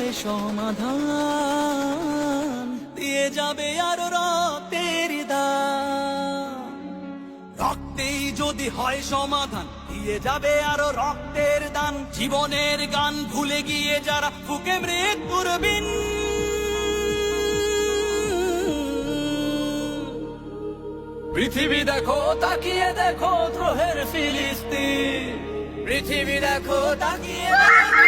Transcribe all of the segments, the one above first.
হয় সমাধান, দিয়ে যাবে আরো রক্তের দান। রক্তেই যদি হয় সমাধান, দিয়ে যাবে আরো রক্তের দান। জীবনের গান ভুলে গিয়ে যারা ফুকে মৃত্যুর বিন, পৃথিবী দেখো তাকিয়ে দেখো দ্রোহের ফিলিস্তিন, পৃথিবী দেখো তাকিয়ে দেখো।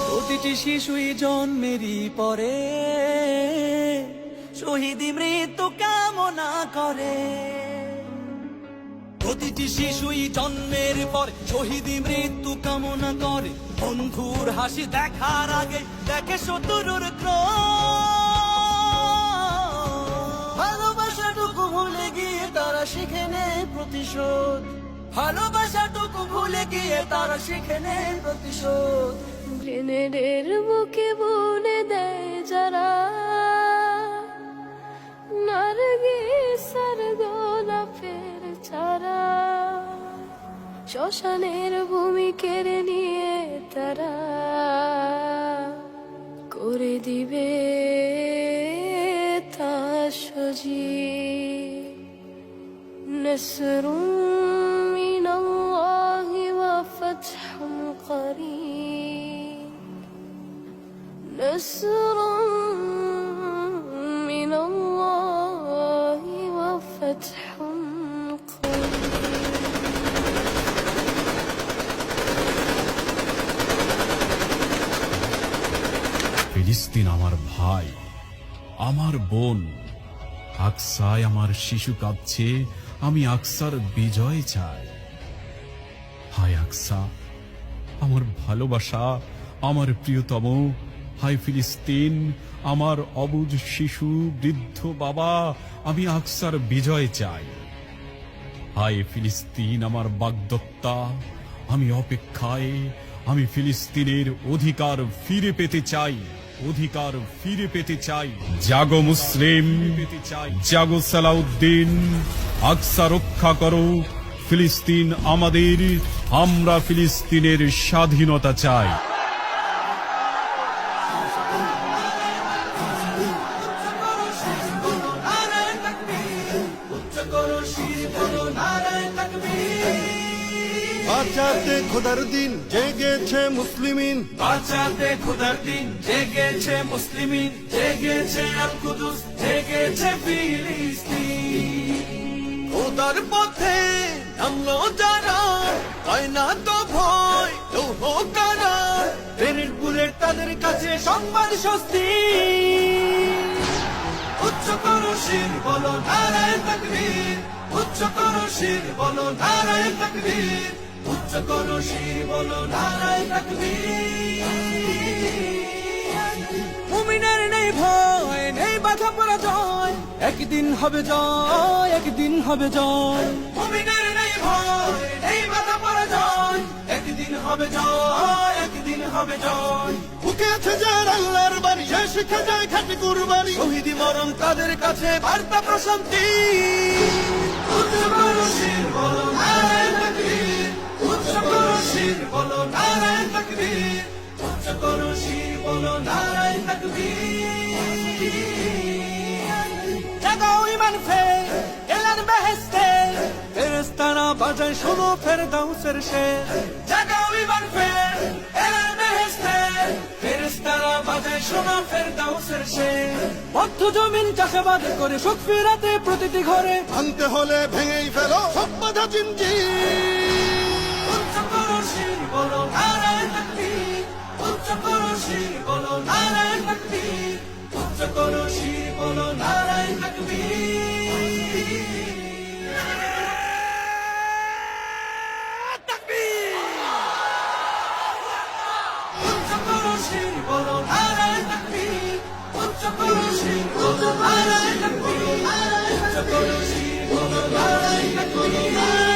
প্রতিটি শিশুই জন্মেরই পরে শহীদি মৃত্যু কামনা করে। প্রতিটি শিশুই জন্মের পর শহীদি মৃত্যু কামনা করে। বন্ধুর হাসি দেখার আগে দেখে শত্রুর ক্রোধ। ভালোবাসাটুকু ভুলে গিয়ে তারা শিখে নেয় প্রতিশোধ, ভালোবাসাটুকু ভুলে গিয়ে তারা শিখে নেয় প্রতিশোধ। গ্রেনেডের বুকে বুনে দেয় যারা, নার্গিসের গোলাপের চারা, শ্মশানের ভূমি কেড়ে নিয়ে তারা করে দিবে তা সজীব। নসরুম মিনাল্লাহি ওয়া ফাতহুম করিব, نصر من الله وفتح قريب। ফিলিস্তিন আমার ভাই, আমার বোন। আকসায় আমার শিশু কাঁদছে, আমি আকসার বিজয় চাই। হায় আকসা, আমার ভালোবাসা, আমার প্রিয়তম। হায় ফিলিস্তিন, আমার অবুঝ শিশু, বৃদ্ধ বাবা, আমি আকসার বিজয় চাই। হায় ফিলিস্তিন, আমার বাগদত্তা, আমি অপেক্ষায়। আমি ফিলিস্তিনের অধিকার ফিরে পেতে চাই, অধিকার ফিরে পেতে চাই। জাগো মুসলিম, জাগো সালাউদ্দিন, আকসা রক্ষা করো। ফিলিস্তিন আমাদের, আমরা ফিলিস্তিনের স্বাধীনতা চাই। বাঁচাতে খোদার দিন জেগেছে মুসলিমিন, বাঁচাতে খোদার দিন জেগেছে মুসলিমিন, জেগেছে আল কুদুস, জেগেছে ফিলিস্তিন। খোদার পথে নামলো যারা, হয় না তো ভয় লৌহ কারা। ট্রেনের বুলেট তাদের কাছে সংবাদ স্বস্তি। উচ্চ করো শির বলো নারায়ে তাকবীর, উচ্চ করো শির বলো নারায়ে তাকবীর, উচ্চ করো শির বলো নারায়ে তাকবীর। মুমিনের নেই ভয়, নেই বাধা পরাজয়, একদিন হবে জয়, একদিন হবে জয়। মুমিনের নেই ভয়, নেই বাধা পরাজয়, একদিন হবে জয়, একদিন হবে জয়। বুকে আছে যার আল্লাহর বাণী, সে শিখে যায় খাঁটি কুরবানি। শহীদি মরণ তাদের কাছে বার্তা প্রশান্তি। উচ্চ করো শির বলো নারায়ে তাকবীর, উচ্চ করো শির বলো নারায়ে তাকবীর, উচ্চ করো শির বলো নারায়ে তাকবীর। জাগাও ঈমান ফের, এলান বেহেশতে, ফেরেশতারা বাজায় শোনো ফেরদাউসের শের। জাগাও ঈমান ফের, এলান বেহেশতে, ফেরেশতারা বাজায় শোনো ফেরদাউসের শের। মধ্য জমিন চাষাবাদ করে সুখ ফিরাতে প্রতিটি ঘরে, ভাঙতে হলে ভেঙেই ফেলো সব বাধা জিনজির। উচ্চ করো শির বলো নারায়ে তাকবীর, উচ্চ করো শির বলো নারায়ে তাকবীর, উচ্চ করো শির বলো নারায়ে তাকবীর। উচ্চ করো শির বলো নারায়ে তাকবীর, উচ্চ করো শির নারায় তাকবীর উচ্চ করো শির নারায় তাকবীর